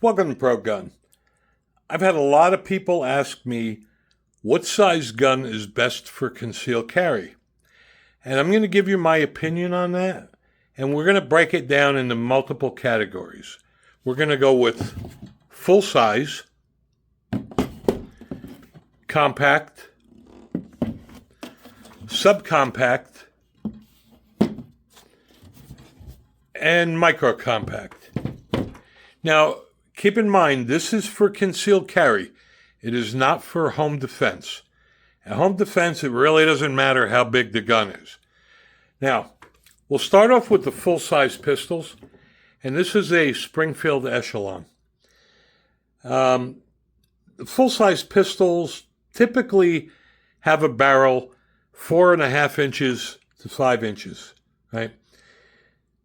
Welcome to Pro Gun. I've had a lot of people ask me what size gun is best for concealed carry. And I'm going to give you my opinion on that. And we're going to break it down into multiple categories. We're going to go with full size, compact, subcompact, and micro compact. Now, keep in mind, this is for concealed carry. It is not for home defense. At home defense, it really doesn't matter how big the gun is. Now, we'll start off with the full-size pistols, and this is a Springfield Echelon. The full-size pistols typically have a barrel 4.5 inches to 5 inches, right?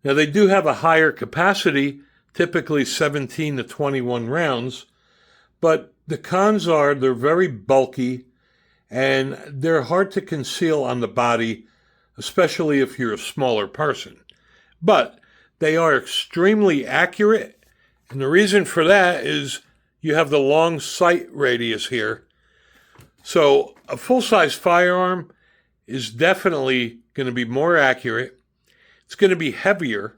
Now, they do have a higher capacity, typically 17 to 21 rounds, but the cons are they're very bulky and they're hard to conceal on the body, especially if you're a smaller person. But they are extremely accurate, and the reason for that is you have the long sight radius here. So a full-size firearm is definitely going to be more accurate. It's going to be heavier,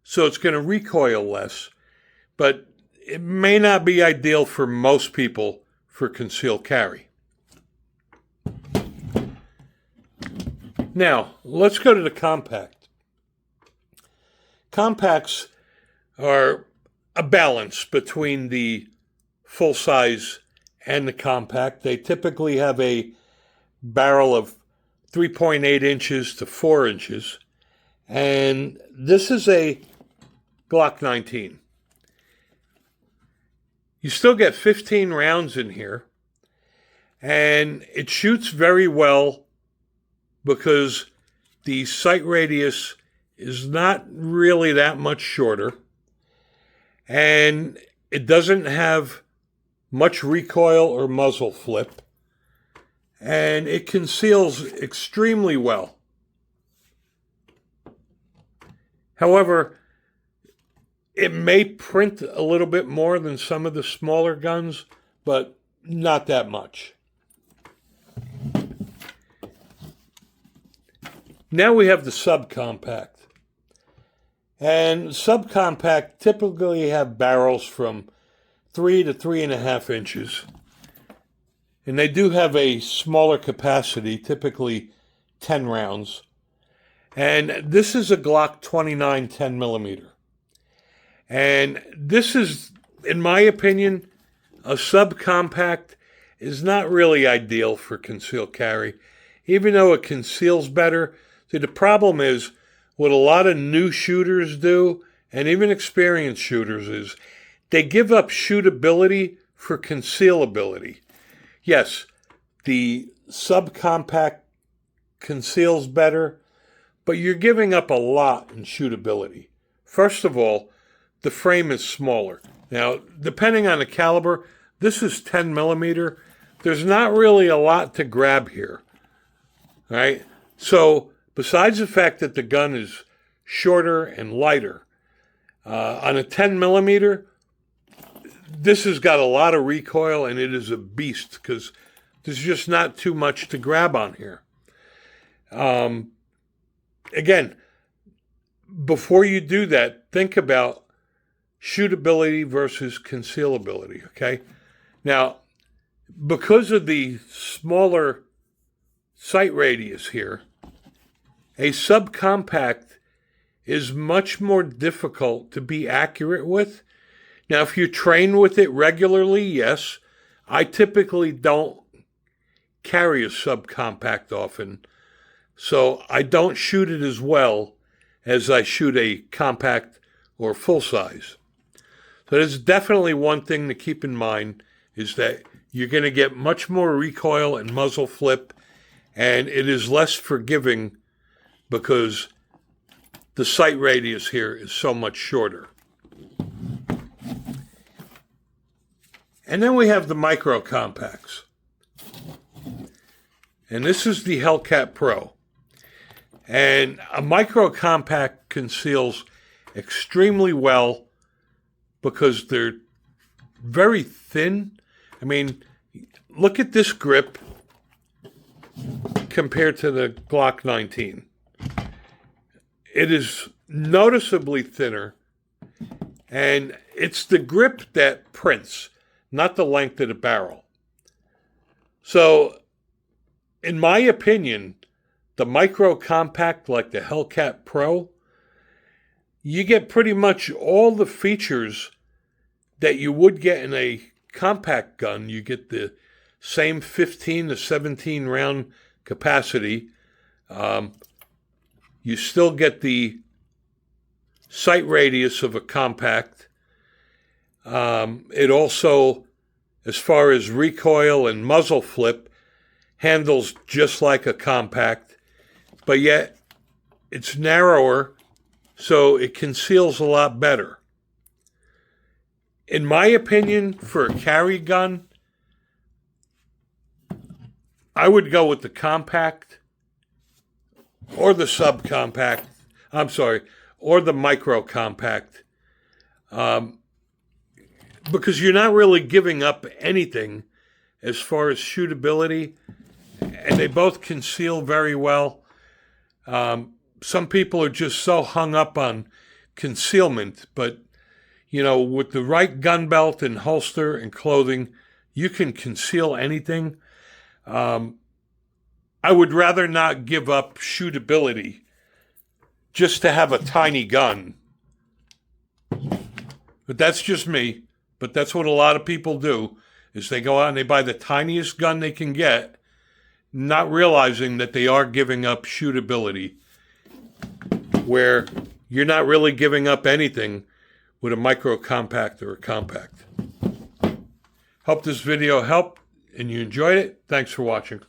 so it's going to recoil less, but it may not be ideal for most people for concealed carry. Now, let's go to the compact. Compacts are a balance between the full size and the compact. They typically have a barrel of 3.8 inches to 4 inches. And this is a Glock 19. You still get 15 rounds in here. And it shoots very well because the sight radius is not really that much shorter. And it doesn't have much recoil or muzzle flip. And it conceals extremely well. However, it may print a little bit more than some of the smaller guns, but not that much. Now we have the subcompact. And subcompact typically have barrels from 3 to 3.5 inches. And they do have a smaller capacity, typically 10 rounds. And this is a Glock 29 10mm. And this is, in my opinion, a subcompact is not really ideal for concealed carry, even though it conceals better. See, the problem is what a lot of new shooters do, and even experienced shooters, is they give up shootability for concealability. Yes, the subcompact conceals better, but you're giving up a lot in shootability. First of all, the frame is smaller. Now, depending on the caliber, this is 10mm. There's not really a lot to grab here, right? So, besides the fact that the gun is shorter and lighter, on a 10mm, this has got a lot of recoil and it is a beast because there's just not too much to grab on here. Again, before you do that, think about shootability versus concealability, okay? Now, because of the smaller sight radius here, a subcompact is much more difficult to be accurate with. Now, if you train with it regularly, yes. I typically don't carry a subcompact often, so I don't shoot it as well as I shoot a compact or full size. So there's definitely one thing to keep in mind is that you're going to get much more recoil and muzzle flip, and it is less forgiving because the sight radius here is so much shorter. And then we have the micro compacts. And this is the Hellcat Pro. And a micro compact conceals extremely well because they're very thin. I mean, look at this grip compared to the Glock 19. It is noticeably thinner, and it's the grip that prints, not the length of the barrel. So, in my opinion, the micro compact like the Hellcat Pro, you get pretty much all the features that you would get in a compact gun. You get the same 15 to 17 round capacity. You still get the sight radius of a compact. It also, as far as recoil and muzzle flip, handles just like a compact, but yet it's narrower, so it conceals a lot better. In my opinion, for a carry gun, I would go with the compact or the subcompact. I'm sorry, or the micro compact. Because you're not really giving up anything as far as shootability, and they both conceal very well. Some people are just so hung up on concealment, but you know, with the right gun belt and holster and clothing, you can conceal anything. I would rather not give up shootability just to have a tiny gun. But that's just me. But that's what a lot of people do, is they go out and they buy the tiniest gun they can get, not realizing that they are giving up shootability, where you're not really giving up anything with a micro compact or a compact. Hope this video helped and you enjoyed it. Thanks for watching.